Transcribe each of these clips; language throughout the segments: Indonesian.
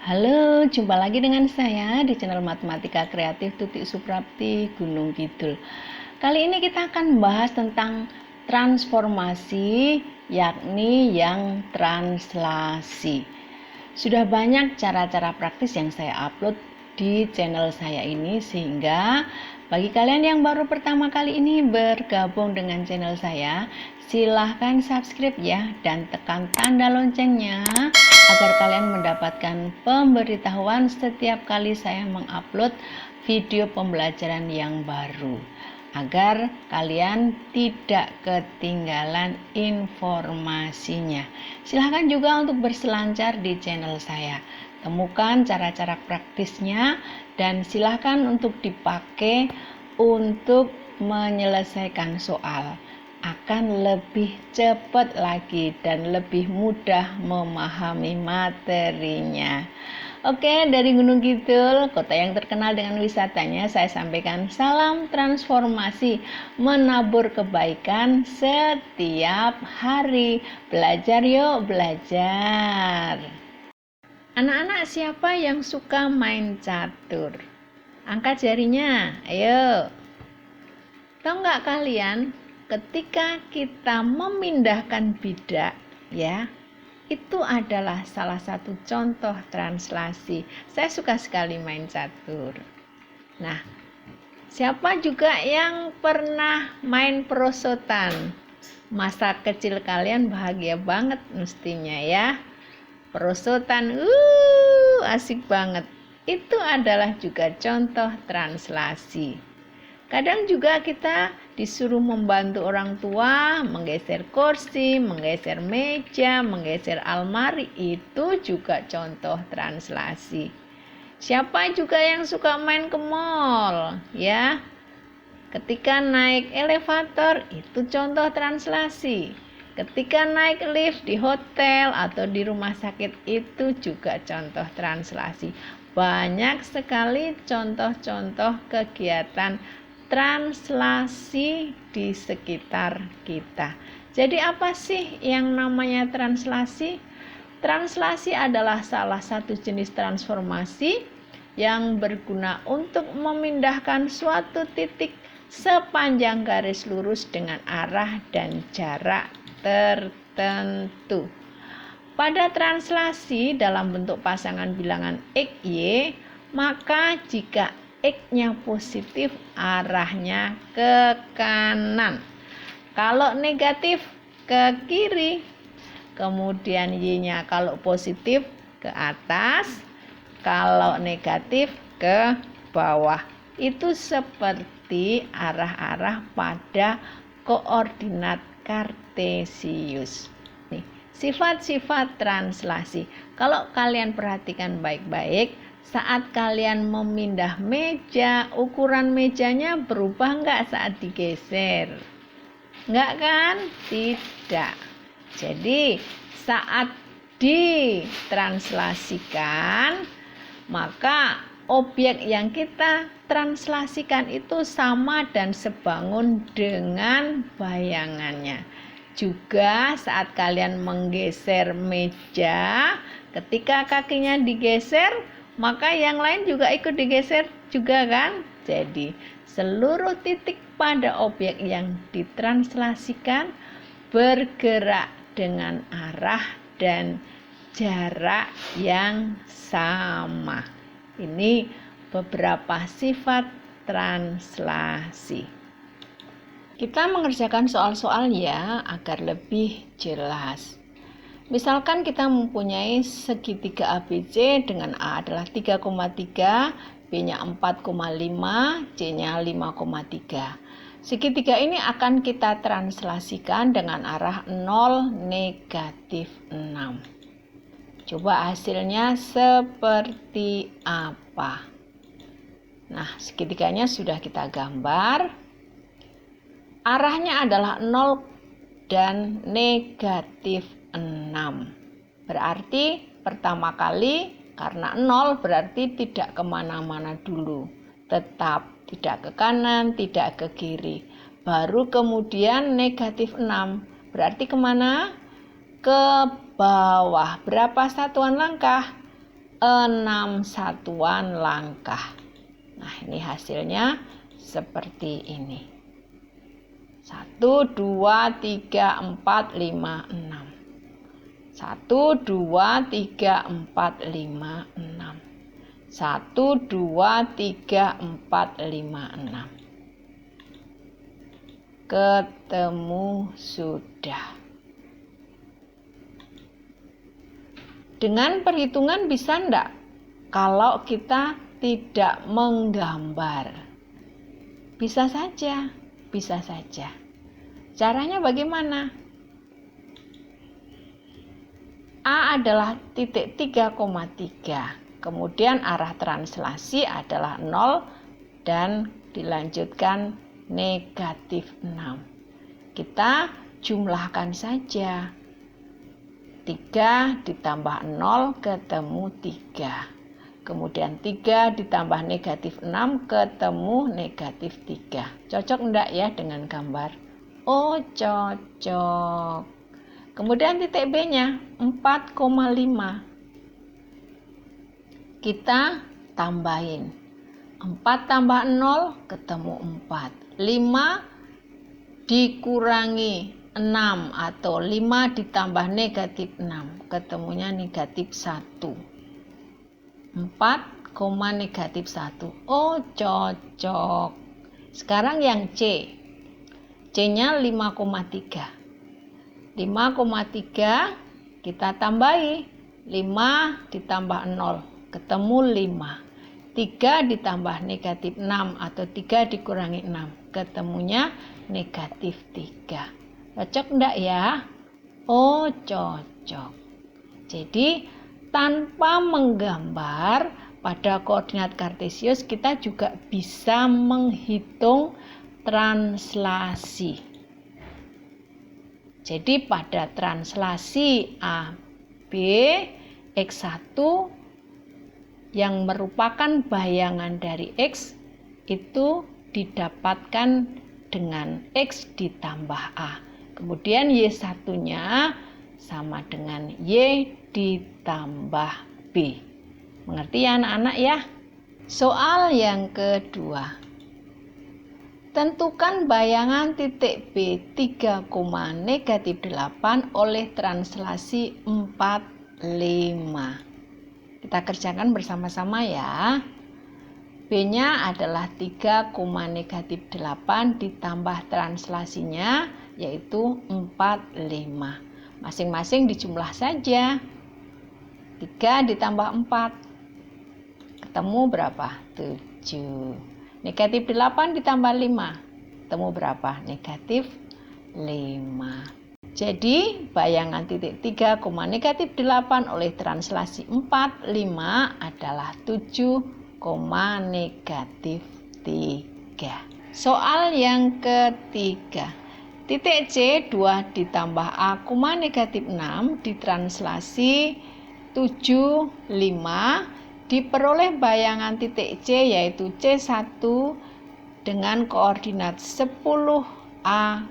Halo, jumpa lagi dengan saya di channel Matematika Kreatif Tutik Suprapti Gunung Kidul. Kali ini kita akan membahas tentang transformasi, yakni yang translasi. Sudah banyak cara-cara praktis yang saya upload di channel saya ini, sehingga bagi kalian yang baru pertama kali ini bergabung dengan channel saya, silahkan subscribe ya, dan tekan tanda loncengnya agar kalian mendapatkan pemberitahuan setiap kali saya mengupload video pembelajaran yang baru, agar kalian tidak ketinggalan informasinya. Silahkan juga untuk berselancar di channel saya, temukan cara-cara praktisnya dan silahkan untuk dipakai untuk menyelesaikan soal. Akan lebih cepat lagi dan lebih mudah memahami materinya. Oke, dari Gunung Kidul, kota yang terkenal dengan wisatanya, saya sampaikan salam transformasi, menabur kebaikan setiap hari. Belajar yuk, belajar. Anak-anak, siapa yang suka main catur? Angkat jarinya, ayo. Tahu nggak kalian, ketika kita memindahkan bidak, ya, itu adalah salah satu contoh translasi. Saya suka sekali main catur. Nah, siapa juga yang pernah main perosotan? Masa kecil kalian bahagia banget mestinya ya. Perosotan, asik banget. Itu adalah juga contoh translasi. Kadang juga kita disuruh membantu orang tua menggeser kursi, menggeser meja, menggeser almari. Itu juga contoh translasi. Siapa juga yang suka main ke mall, ya? Ketika naik elevator, itu contoh translasi. Ketika naik lift di hotel atau di rumah sakit, itu juga contoh translasi. Banyak sekali contoh-contoh kegiatan translasi di sekitar kita. Jadi apa sih yang namanya translasi? Translasi adalah salah satu jenis transformasi yang berguna untuk memindahkan suatu titik sepanjang garis lurus dengan arah dan jarak tertentu. Pada translasi dalam bentuk pasangan bilangan X, Y, maka jika X-nya positif, arahnya ke kanan. Kalau negatif, ke kiri. Kemudian Y-nya kalau positif, ke atas. Kalau negatif, ke bawah. Itu seperti arah-arah pada koordinat kartesius. Nih, sifat-sifat translasi. Kalau kalian perhatikan baik-baik, saat kalian memindah meja, ukuran mejanya berubah nggak saat digeser? Nggak kan? Tidak. Jadi saat ditranslasikan, maka objek yang kita translasikan itu sama dan sebangun dengan bayangannya. Juga saat kalian menggeser meja, ketika kakinya digeser, maka yang lain juga ikut digeser juga kan? Jadi seluruh titik pada objek yang ditranslasikan bergerak dengan arah dan jarak yang sama. Ini beberapa sifat translasi. Kita mengerjakan soal-soal ya agar lebih jelas. Misalkan kita mempunyai segitiga ABC dengan A adalah 3,3, B-nya 4,5, C-nya 5,3. Segitiga ini akan kita translasikan dengan arah 0, negatif 6. Coba hasilnya seperti apa? Nah, segitiganya sudah kita gambar. Arahnya adalah 0 dan negatif 6. Berarti pertama kali karena 0 berarti tidak kemana-mana dulu. Tetap tidak ke kanan, tidak ke kiri. Baru kemudian negatif 6. Berarti kemana? Ke bawah. Berapa satuan langkah? 6 satuan langkah. Nah, ini hasilnya seperti ini. 1, 2, 3, 4, 5, 6. 1, 2, 3, 4, 5, 6. 1, 2, 3, 4, 5, 6. Ketemu sudah. Dengan perhitungan bisa enggak kalau kita tidak menggambar? Bisa saja, bisa saja. Caranya bagaimana? A adalah titik 3,3. Kemudian arah translasi adalah 0 dan dilanjutkan negatif 6. Kita jumlahkan saja. 3 ditambah 0 ketemu 3. Kemudian 3 ditambah negatif 6 ketemu negatif 3. Cocok enggak ya dengan gambar? Oh, cocok. Kemudian titik B-nya 4,5. Kita tambahin. 4 tambah 0 ketemu 4. 5 dikurangi 6 atau 5 ditambah negatif 6 ketemunya negatif 1. 4, negatif 1. Oh, cocok. Sekarang yang C. C-nya 5,3. 5,3 kita tambahi. 5 ditambah 0 ketemu 5. 3 ditambah negatif 6 atau 3 dikurangi 6 ketemunya negatif 3. Cocok enggak ya? Oh, cocok. Jadi tanpa menggambar pada koordinat kartesius kita juga bisa menghitung translasi. Jadi pada translasi A, B, X1 yang merupakan bayangan dari X itu didapatkan dengan X ditambah A. Kemudian Y1-nya sama dengan Y ditambah B. Mengerti ya anak-anak ya? Soal yang kedua. Tentukan bayangan titik B 3, negatif 8 oleh translasi 4, 5. Kita kerjakan bersama-sama ya. B-nya adalah 3, negatif 8 ditambah translasinya yaitu 4, 5. Masing-masing dijumlah saja. 3 ditambah 4. Ketemu berapa? 7. Negatif 8 ditambah 5. Ketemu berapa? Negatif 5. Jadi bayangan titik 3, negatif 8 oleh translasi 4, 5 adalah 7, negatif 3. Soal yang ketiga. Titik C 2 ditambah A, negatif 6 ditranslasi 7, 5 diperoleh bayangan titik C yaitu C1 dengan koordinat 10A,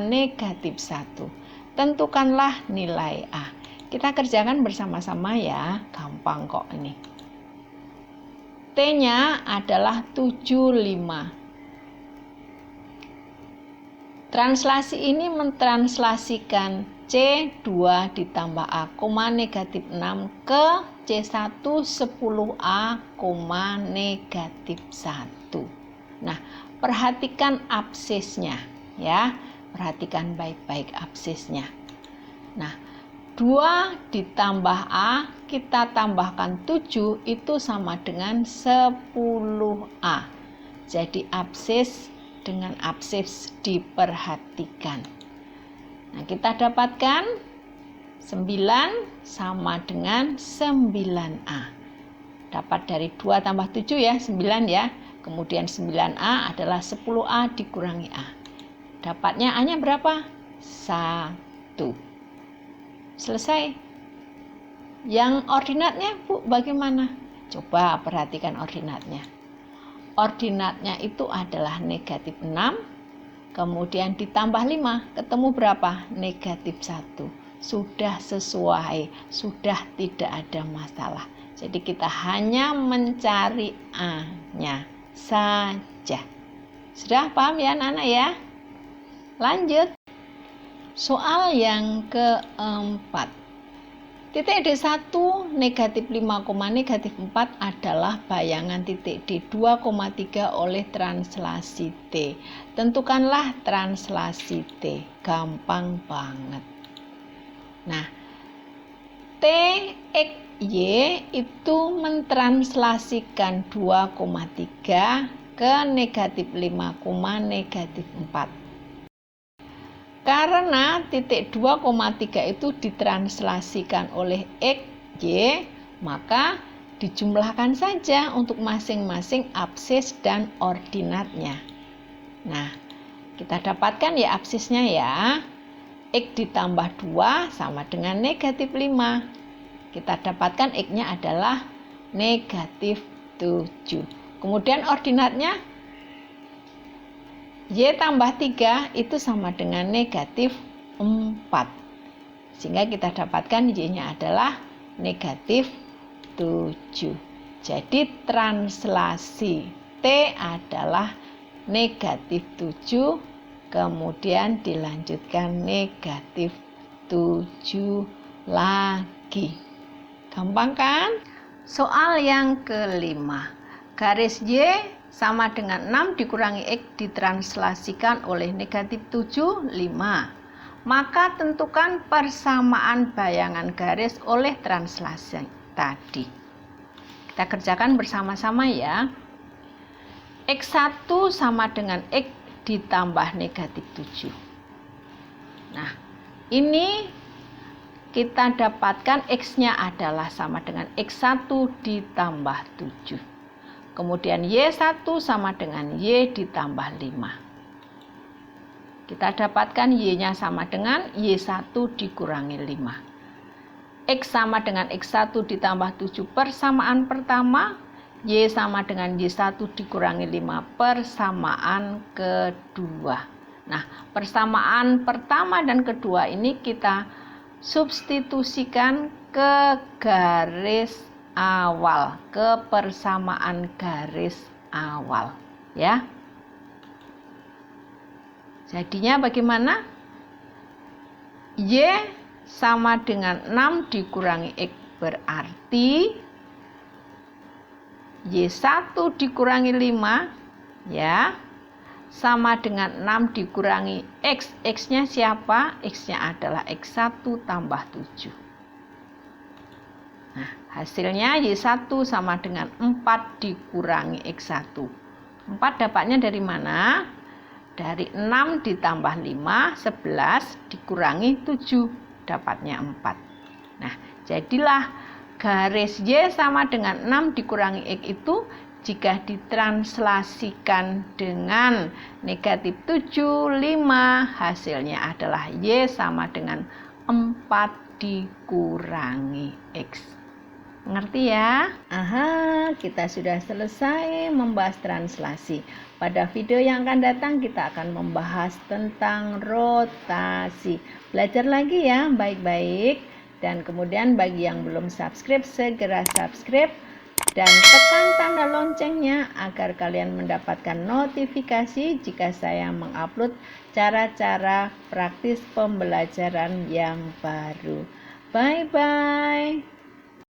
negatif 1. Tentukanlah nilai A. Kita kerjakan bersama-sama ya, gampang kok ini. T-nya adalah 75. Translasi ini mentranslasikan C2 ditambah A, negatif 6 ke C1 10A, negatif 1. Nah, perhatikan absisnya ya. Perhatikan baik-baik absisnya. Nah, 2 ditambah A, kita tambahkan 7 itu sama dengan 10A. Jadi absis dengan absis diperhatikan. Nah, kita dapatkan 9 sama dengan 9A. Dapat dari 2 tambah 7 ya, 9 ya. Kemudian 9A adalah 10A dikurangi A. Dapatnya A-nya berapa? 1. Selesai. Yang ordinatnya, Bu, bagaimana? Coba perhatikan ordinatnya. Ordinatnya itu adalah negatif 6, kemudian ditambah 5, ketemu berapa? Negatif 1. Sudah sesuai, sudah tidak ada masalah. Jadi kita hanya mencari A-nya saja. Sudah paham ya anak-anak ya? Lanjut. Soal yang keempat. Titik D1 negatif 5, negatif 4 adalah bayangan titik D2,3 oleh translasi T. Tentukanlah translasi T. Gampang banget. Nah, T, X, Y itu mentranslasikan 2,3 ke negatif 5, negatif 4. Karena titik 2,3 itu ditranslasikan oleh X, Y, maka dijumlahkan saja untuk masing-masing absis dan ordinatnya. Nah, kita dapatkan ya absisnya ya. X ditambah 2 sama dengan negatif 5. Kita dapatkan X-nya adalah negatif 7. Kemudian ordinatnya Y tambah 3 itu sama dengan negatif 4. Sehingga kita dapatkan Y-nya adalah negatif 7. Jadi translasi T adalah negatif 7, kemudian dilanjutkan negatif 7 lagi. Gampang kan? Soal yang kelima. Garis Y sama dengan 6 dikurangi X ditranslasikan oleh negatif 7, 5. Maka tentukan persamaan bayangan garis oleh translasi tadi. Kita kerjakan bersama-sama ya. X1 sama dengan X ditambah negatif 7. Nah, ini kita dapatkan X-nya adalah sama dengan X1 ditambah 7. Kemudian Y1 sama dengan Y ditambah 5. Kita dapatkan Y-nya sama dengan Y1 dikurangi 5. X sama dengan X1 ditambah 7 persamaan pertama. Y sama dengan Y1 dikurangi 5 persamaan kedua. Nah, persamaan pertama dan kedua ini kita substitusikan ke garis awal, ke persamaan garis awal ya. Jadinya bagaimana? Y sama dengan 6 dikurangi X berarti Y1 dikurangi 5 ya sama dengan 6 dikurangi X. X-nya siapa? X-nya adalah X1 tambah 7. Nah, hasilnya Y1 sama dengan 4 dikurangi X1. 4 dapatnya dari mana? Dari 6 ditambah 5, 11 dikurangi 7. Dapatnya 4. Nah, jadilah garis Y sama dengan 6 dikurangi X itu jika ditranslasikan dengan negatif 7, 5, hasilnya adalah Y sama dengan 4 dikurangi X. Ngerti ya? Aha, kita sudah selesai membahas translasi. Pada video yang akan datang kita akan membahas tentang rotasi. Belajar lagi ya, baik-baik. Dan kemudian bagi yang belum subscribe, segera subscribe. Dan tekan tanda loncengnya agar kalian mendapatkan notifikasi jika saya mengupload cara-cara praktis pembelajaran yang baru. Bye-bye.